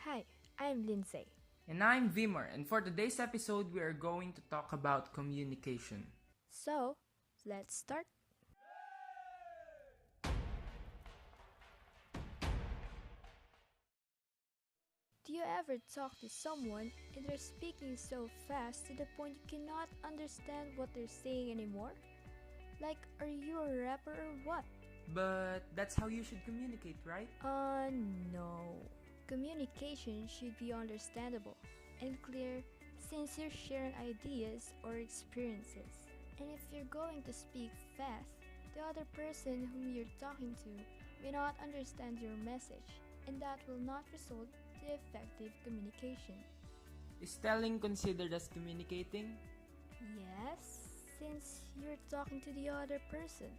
Hi, I'm Lindsey. And I'm Viemhar, and for today's episode, we are going to talk about communication. So, let's start. Do you ever talk to someone and they're speaking so fast to the point you cannot understand what they're saying anymore? Like, are you a rapper or what? But that's how you should communicate, right? No. Communication should be understandable and clear since you're sharing ideas or experiences. And if you're going to speak fast, the other person whom you're talking to may not understand your message, and that will not result to effective communication. Is telling considered as communicating? Yes, since you're talking to the other person.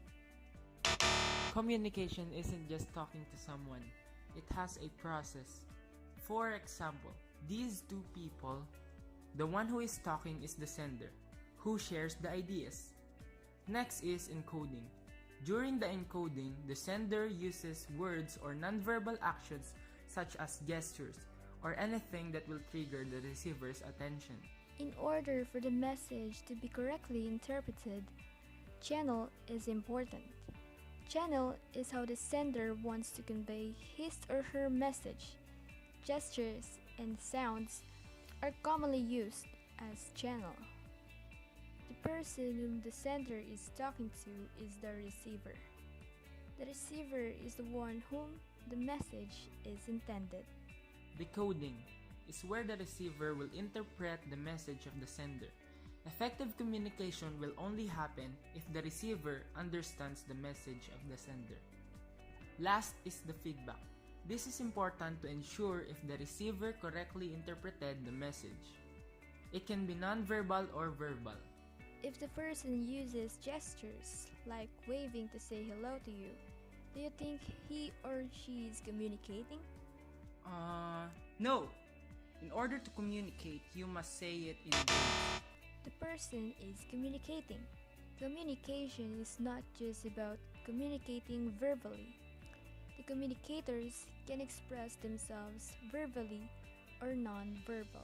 Communication isn't just talking to someone, it has a process. For example, these two people, the one who is talking is the sender, who shares the ideas. Next is encoding. During the encoding, the sender uses words or nonverbal actions such as gestures or anything that will trigger the receiver's attention. In order for the message to be correctly interpreted, channel is important. Channel is how the sender wants to convey his or her message. Gestures and sounds are commonly used as channel. The person whom the sender is talking to is the receiver. The receiver is the one whom the message is intended. Decoding is where the receiver will interpret the message of the sender. Effective communication will only happen if the receiver understands the message of the sender. Last is the feedback. This is important to ensure if the receiver correctly interpreted the message. It can be nonverbal or verbal. If the person uses gestures like waving to say hello to you, do you think he or she is communicating? No. In order to communicate, you must say it in words. The person is communicating. Communication is not just about communicating verbally. The communicators can express themselves verbally or non-verbal.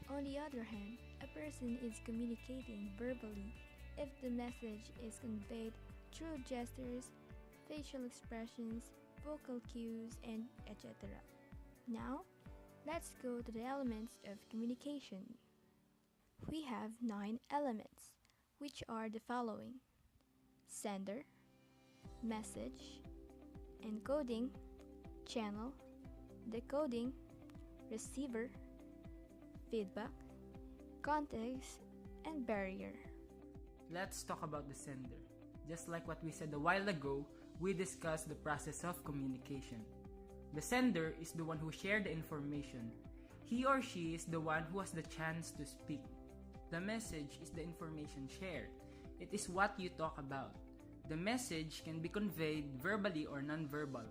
On the other hand, a person is communicating verbally if the message is conveyed through gestures, facial expressions, vocal cues, and etc. Now, let's go to the elements of communication. We have 9 elements, which are the following: sender, message, encoding, channel, decoding, receiver, feedback, context, and barrier. Let's talk about the sender. Just like what we said a while ago, we discussed the process of communication. The sender is the one who shared the information. He or she is the one who has the chance to speak. The message is the information shared. It is what you talk about. The message can be conveyed verbally or non-verbal.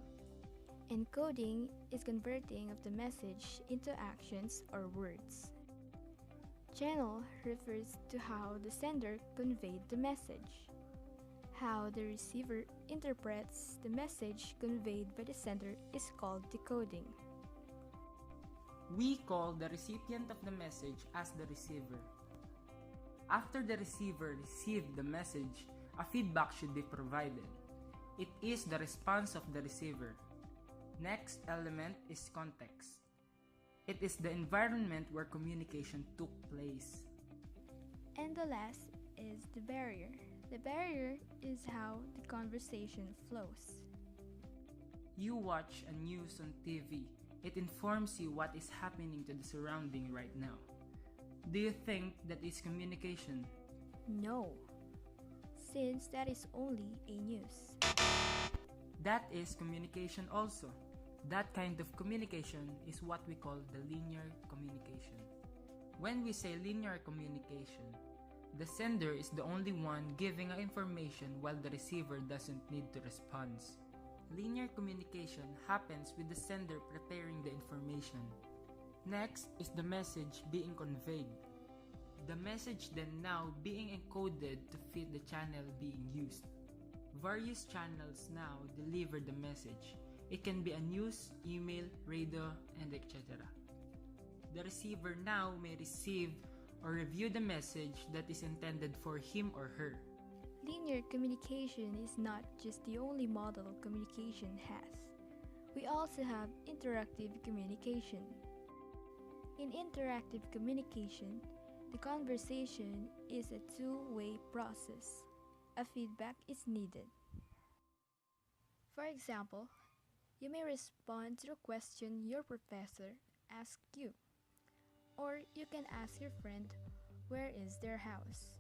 Encoding is converting of the message into actions or words. Channel refers to how the sender conveyed the message. How the receiver interprets the message conveyed by the sender is called decoding. We call the recipient of the message as the receiver. After the receiver received the message, a feedback should be provided. It is the response of the receiver. Next element is context. It is the environment where communication took place. And the last is the barrier. The barrier is how the conversation flows. You watch a news on TV. It informs you what is happening to the surrounding right now. Do you think that is communication? No, since that is only a news. That is communication also. That kind of communication is what we call the linear communication. When we say linear communication, the sender is the only one giving information while the receiver doesn't need to respond. Linear communication happens with the sender preparing the information. Next is the message being conveyed. The message then now being encoded to fit the channel being used. Various channels now deliver the message. It can be a news, email, radio, and etc. The receiver now may receive or review the message that is intended for him or her. Linear communication is not just the only model communication has. We also have interactive communication. In interactive communication, the conversation is a two-way process. A feedback is needed. For example, you may respond to the question your professor asked you, or you can ask your friend where is their house.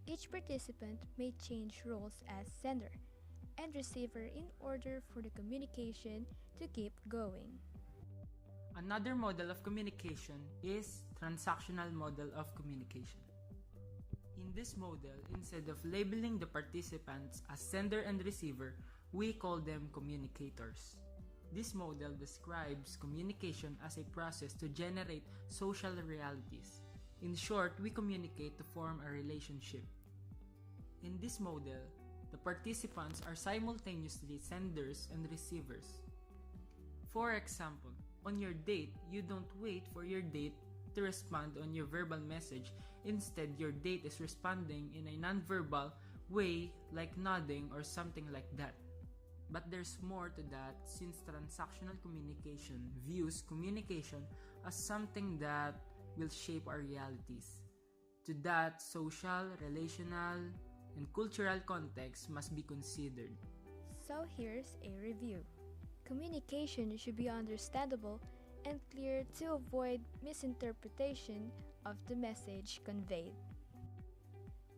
Each participant may change roles as sender and receiver in order for the communication to keep going. Another model of communication is transactional model of communication. In this model, instead of labeling the participants as sender and receiver, we call them communicators. This model describes communication as a process to generate social realities. In short, we communicate to form a relationship. In this model, the participants are simultaneously senders and receivers. For example, on your date, you don't wait for your date to respond on your verbal message. Instead, your date is responding in a non-verbal way like nodding or something like that. But there's more to that, since transactional communication views communication as something that will shape our realities. To that, social, relational, and cultural context must be considered. So here's a review. Communication should be understandable and clear to avoid misinterpretation of the message conveyed.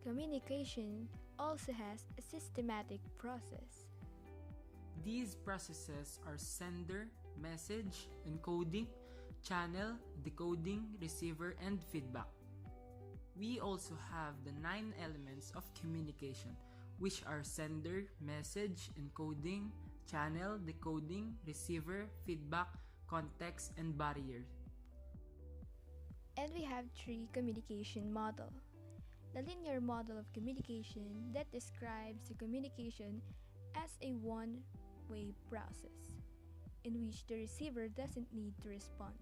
Communication also has a systematic process. These processes are sender, message, encoding, channel, decoding, receiver, and feedback. We also have the 9 elements of communication, which are sender, message, encoding, channel, decoding, receiver, feedback, context, and barrier. And we have 3 communication model. The linear model of communication that describes the communication as a one-way process, in which the receiver doesn't need to respond.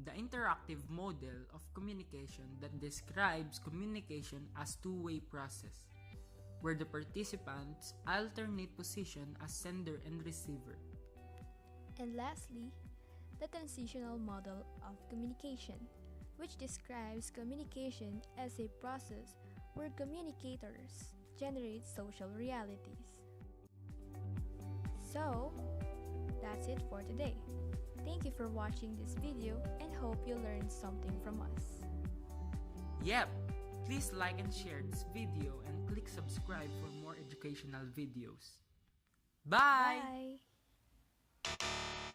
The interactive model of communication that describes communication as two-way process, where the participants alternate position as sender and receiver. And lastly, the transitional model of communication, which describes communication as a process where communicators generate social realities. So, that's it for today. Thank you for watching this video and hope you learned something from us. Yep! Please like and share this video and click subscribe for more educational videos. Bye! Bye!